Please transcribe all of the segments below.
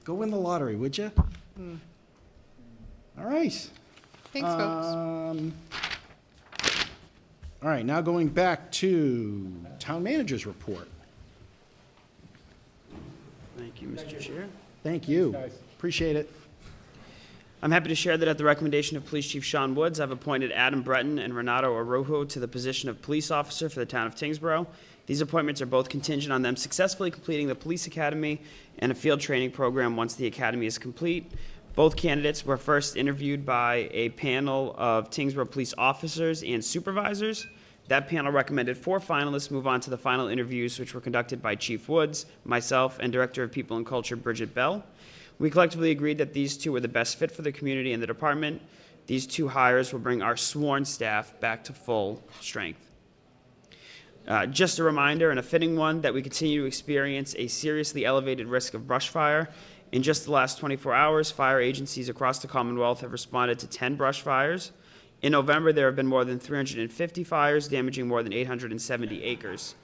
Go win the lottery, would you? All right. Thanks, folks. All right, now going back to town manager's report. Thank you, Mr. Chair. Thank you. Appreciate it. I'm happy to share that at the recommendation of Police Chief Sean Woods, I've appointed Adam Breton and Renato Arojo to the position of police officer for the town of Tyngsborough. These appointments are both contingent on them successfully completing the police academy and a field training program once the academy is complete. Both candidates were first interviewed by a panel of Tyngsborough police officers and supervisors. That panel recommended 4 finalists move on to the final interviews, which were conducted by Chief Woods, myself, and Director of People and Culture, Bridget Bell. We collectively agreed that these 2 were the best fit for the community and the department. These 2 hires will bring our sworn staff back to full strength. Just a reminder, and a fitting one, that we continue to experience a seriously elevated risk of brush fire. In just the last 24 hours, fire agencies across the Commonwealth have responded to 10 brush fires. In November, there have been more than 350 fires, damaging more than 870 acres.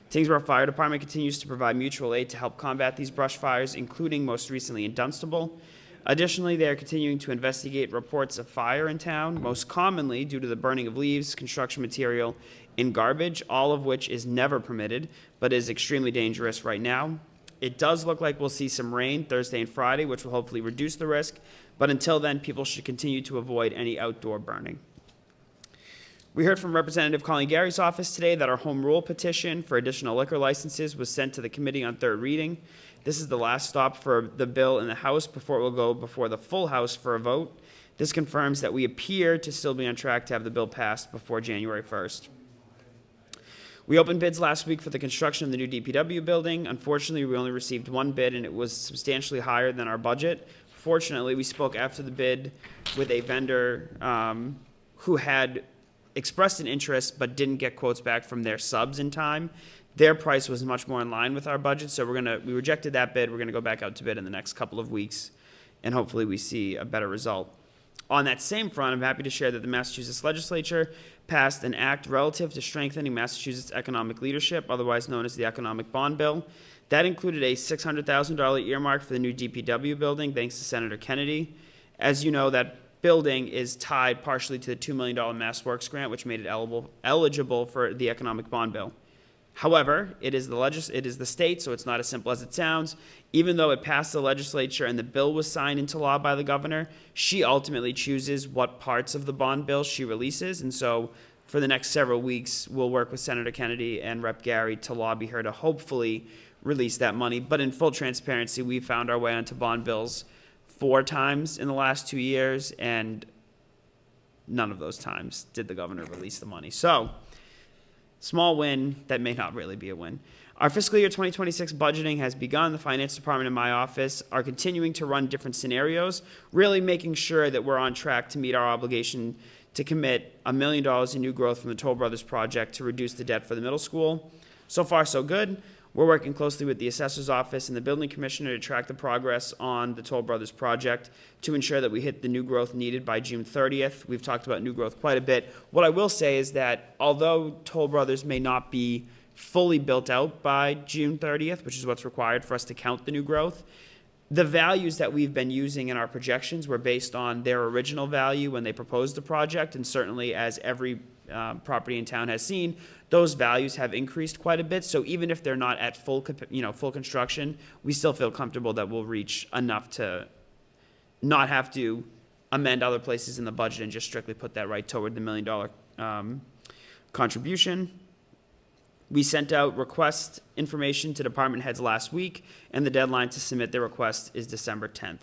Tyngsborough Fire Department continues to provide mutual aid to help combat these brush fires, including most recently in Dunstable. Additionally, they are continuing to investigate reports of fire in town, most commonly due to the burning of leaves, construction material, and garbage, all of which is never permitted, but is extremely dangerous right now. It does look like we'll see some rain Thursday and Friday, which will hopefully reduce the risk, but until then, people should continue to avoid any outdoor burning. We heard from Representative Colin Gary's office today that our home rule petition for additional liquor licenses was sent to the committee on 3rd reading. This is the last stop for the bill in the House before it will go before the full House for a vote. This confirms that we appear to still be on track to have the bill passed before January 1st. We opened bids last week for the construction of the new DPW building. Unfortunately, we only received 1 bid, and it was substantially higher than our budget. Fortunately, we spoke after the bid with a vendor who had expressed an interest but didn't get quotes back from their subs in time. Their price was much more in line with our budget, so we rejected that bid. We're gonna go back out to bid in the next couple of weeks, and hopefully we see a better result. On that same front, I'm happy to share that the Massachusetts legislature passed an act relative to strengthening Massachusetts economic leadership, otherwise known as the Economic Bond Bill. That included a $600,000 earmark for the new DPW building, thanks to Senator Kennedy. As you know, that building is tied partially to the $2 million Mass Works grant, which made it eligible for the Economic Bond Bill. However, it is the state, so it's not as simple as it sounds. Even though it passed the legislature and the bill was signed into law by the governor, she ultimately chooses what parts of the bond bill she releases. And so for the next several weeks, we'll work with Senator Kennedy and Rep. Gary to lobby her to hopefully release that money. But in full transparency, we found our way onto bond bills 4 times in the last 2 years, and none of those times did the governor release the money. So, small win that may not really be a win. Our fiscal year 2026 budgeting has begun. The finance department and my office are continuing to run different scenarios, really making sure that we're on track to meet our obligation to commit $1 million in new growth from the Toll Brothers project to reduce the debt for the middle school. So far, so good. We're working closely with the assessor's office and the building commissioner to track the progress on the Toll Brothers project to ensure that we hit the new growth needed by June 30th. We've talked about new growth quite a bit. What I will say is that although Toll Brothers may not be fully built out by June 30th, which is what's required for us to count the new growth, the values that we've been using in our projections were based on their original value when they proposed the project, and certainly as every property in town has seen, those values have increased quite a bit. So even if they're not at full construction, we still feel comfortable that we'll reach enough to not have to amend other places in the budget and just strictly put that right toward the $1 million contribution. We sent out request information to department heads last week, and the deadline to submit their request is December 10th.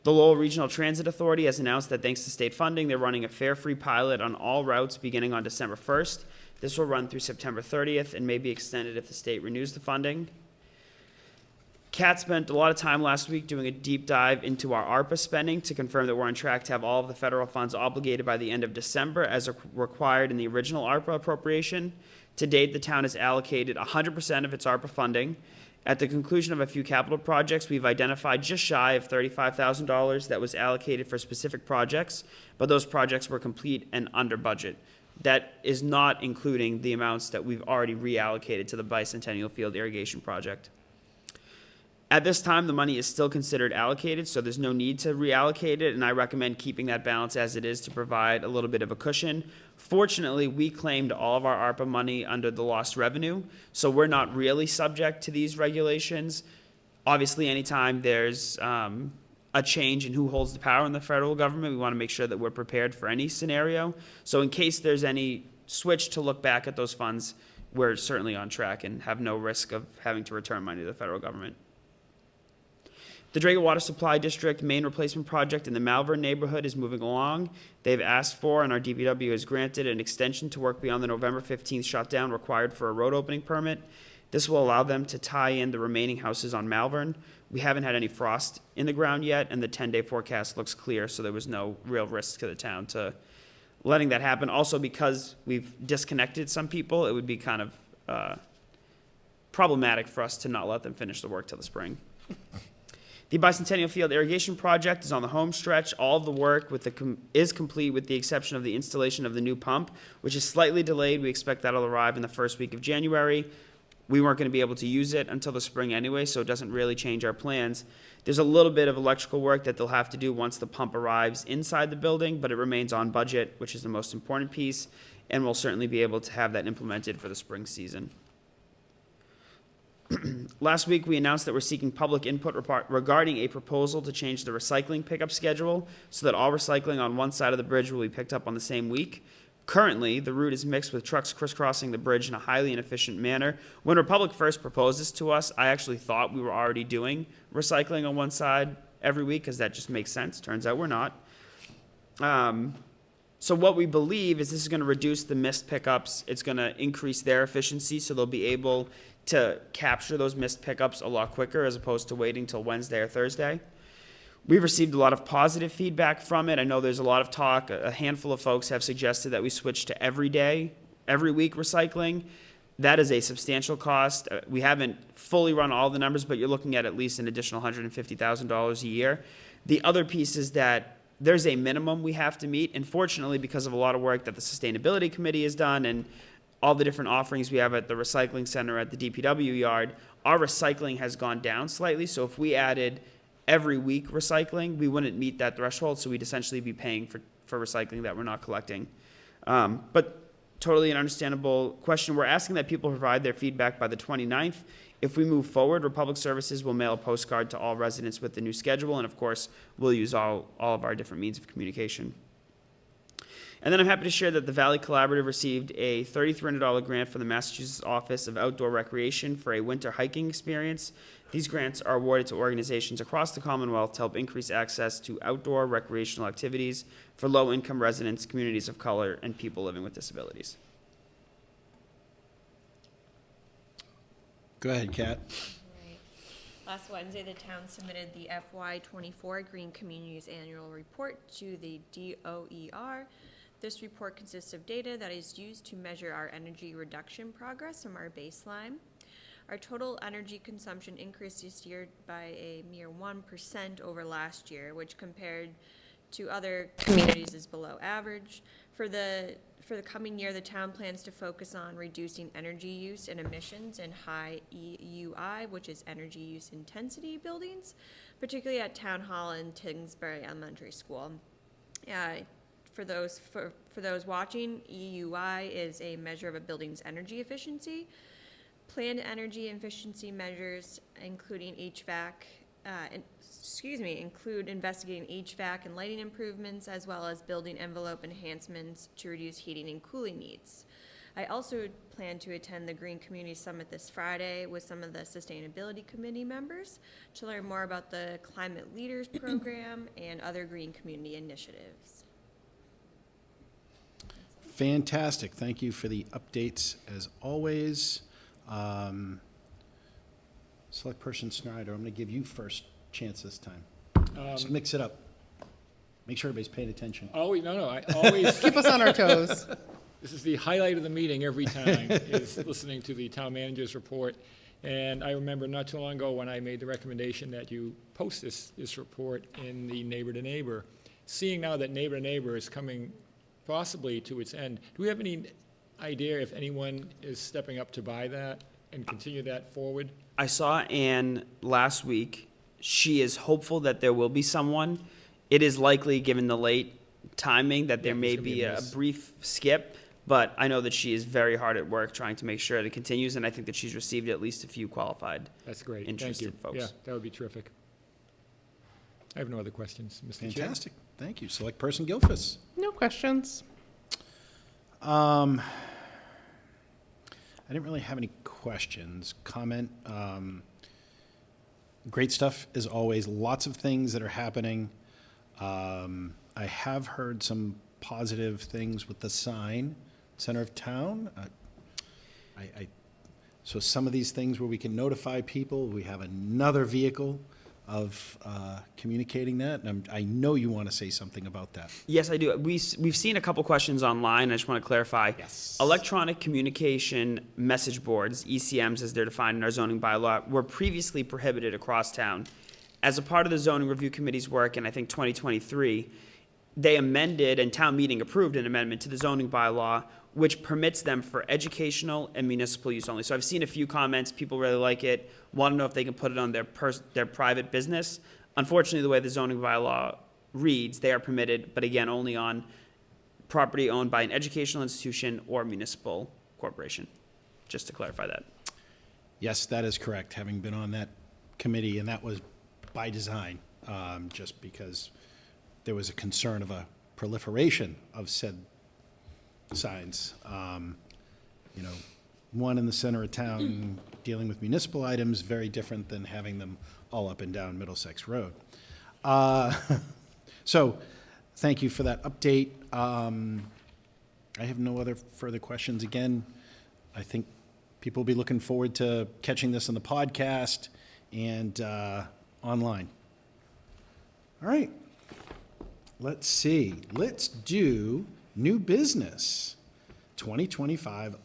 The Lowell Regional Transit Authority has announced that thanks to state funding, they're running a fare-free pilot on all routes beginning on December 1st. This will run through September 30th and may be extended if the state renews the funding. Kat spent a lot of time last week doing a deep dive into our ARPA spending to confirm that we're on track to have all of the federal funds obligated by the end of December as required in the original ARPA appropriation. To date, the town has allocated 100% of its ARPA funding. At the conclusion of a few capital projects, we've identified just shy of $35,000 that was allocated for specific projects, but those projects were complete and under budget. That is not including the amounts that we've already reallocated to the Bicentennial Field Irrigation Project. At this time, the money is still considered allocated, so there's no need to reallocate it, and I recommend keeping that balance as it is to provide a little bit of a cushion. Fortunately, we claimed all of our ARPA money under the lost revenue, so we're not really subject to these regulations. Obviously, anytime there's a change in who holds the power in the federal government, we want to make sure that we're prepared for any scenario. So in case there's any switch to look back at those funds, we're certainly on track and have no risk of having to return money to the federal government. The Drago Water Supply District main replacement project in the Malvern neighborhood is moving along. They've asked for, and our DPW has granted, an extension to work beyond the November 15th shutdown required for a road opening permit. This will allow them to tie in the remaining houses on Malvern. We haven't had any frost in the ground yet, and the 10-day forecast looks clear, so there was no real risk to the town to letting that happen. Also, because we've disconnected some people, it would be kind of problematic for us to not let them finish the work till the spring. The Bicentennial Field Irrigation Project is on the home stretch. All of the work is complete with the exception of the installation of the new pump, which is slightly delayed. We expect that'll arrive in the first week of January. We weren't going to be able to use it until the spring anyway, so it doesn't really change our plans. There's a little bit of electrical work that they'll have to do once the pump arrives inside the building, but it remains on budget, which is the most important piece, and we'll certainly be able to have that implemented for the spring season. Last week, we announced that we're seeking public input regarding a proposal to change the recycling pickup schedule so that all recycling on one side of the bridge will be picked up on the same week. Currently, the route is mixed with trucks crisscrossing the bridge in a highly inefficient manner. When Republic first proposed this to us, I actually thought we were already doing recycling on one side every week because that just makes sense. Turns out we're not. So what we believe is this is going to reduce the missed pickups. It's going to increase their efficiency, so they'll be able to capture those missed pickups a lot quicker as opposed to waiting till Wednesday or Thursday. We've received a lot of positive feedback from it. I know there's a lot of talk. A handful of folks have suggested that we switch to every week recycling. That is a substantial cost. We haven't fully run all the numbers, but you're looking at least an additional $150,000 a year. The other piece is that there's a minimum we have to meet, and fortunately, because of a lot of work that the Sustainability Committee has done and all the different offerings we have at the recycling center at the DPW yard, our recycling has gone down slightly. So if we added every week recycling, we wouldn't meet that threshold, so we'd essentially be paying for recycling that we're not collecting. But totally an understandable question. We're asking that people provide their feedback by the 29th. If we move forward, Republic Services will mail a postcard to all residents with the new schedule, and of course, we'll use all of our different means of communication. And then I'm happy to share that the Valley Collaborative received a $3,300 grant from the Massachusetts Office of Outdoor Recreation for a winter hiking experience. These grants are awarded to organizations across the Commonwealth to help increase access to outdoor recreational activities for low-income residents, communities of color, and people living with disabilities. Go ahead, Kat. Right. Last Wednesday, the town submitted the FY24 Green Communities Annual Report to the DOER. This report consists of data that is used to measure our energy reduction progress from our baseline. Our total energy consumption increased this year by a mere 1% over last year, which compared to other communities is below average. For the coming year, the town plans to focus on reducing energy use and emissions in high EUI, which is energy use intensity buildings, particularly at Town Hall and Tyngsborough Elementary School. For those watching, EUI is a measure of a building's energy efficiency. Planned energy efficiency measures, including include investigating HVAC and lighting improvements, as well as building envelope enhancements to reduce heating and cooling needs. I also plan to attend the Green Community Summit this Friday with some of the Sustainability Committee members to learn more about the Climate Leaders Program and other green community initiatives. Fantastic. Thank you for the updates as always. Select Person Snyder, I'm going to give you first chance this time. Just mix it up. Make sure everybody's paying attention. I always, Keep us on our toes. this is the highlight of the meeting every time, is listening to the town manager's report. And I remember not too long ago when I made the recommendation that you post this report in the Neighbor to Neighbor. Seeing now that Neighbor to Neighbor is coming possibly to its end, do we have any idea if anyone is stepping up to buy that? and continue that forward? I saw Anne last week. She is hopeful that there will be someone. It is likely, given the late timing, that there Yeah, may there's gonna be be a a miss. brief skip, but I know that she is very hard at work trying to make sure it continues, and I think that she's received at least a few qualified. That's great. Thank you. Interested folks. Yeah, that would be terrific. I have no other questions, Mr. Chair. Fantastic. Thank you. Select Person Gilfus. No questions. I didn't really have any questions. Comment. Great stuff as always. Lots of things that are happening. I have heard some positive things with the sign, center of town. So some of these things where we can notify people, we have another vehicle of communicating that. And I know you want to say something about that. Yes, I do. We've seen a couple questions online. I just want to clarify. Yes. Electronic communication message boards, ECMs as they're defined in our zoning bylaw, were previously prohibited across town. As a part of the zoning review committee's work in, I think, 2023, they amended and town meeting approved an amendment to the zoning bylaw which permits them for educational and municipal use only. So I've seen a few comments, people really like it, want to know if they can put it on their private business. Unfortunately, the way the zoning bylaw reads, they are permitted, but again, only on property owned by an educational institution or municipal corporation, just to clarify that. Yes, that is correct, having been on that committee, and that was by design, just because there was a concern of a proliferation of said signs. You know, one in the center of town dealing with municipal items, very different than having them all up and down Middlesex Road. So, thank you for that update. I have no other further questions. Again, I think people will be looking forward to catching this on the podcast and online. All right. Let's see. Let's do new business. 2025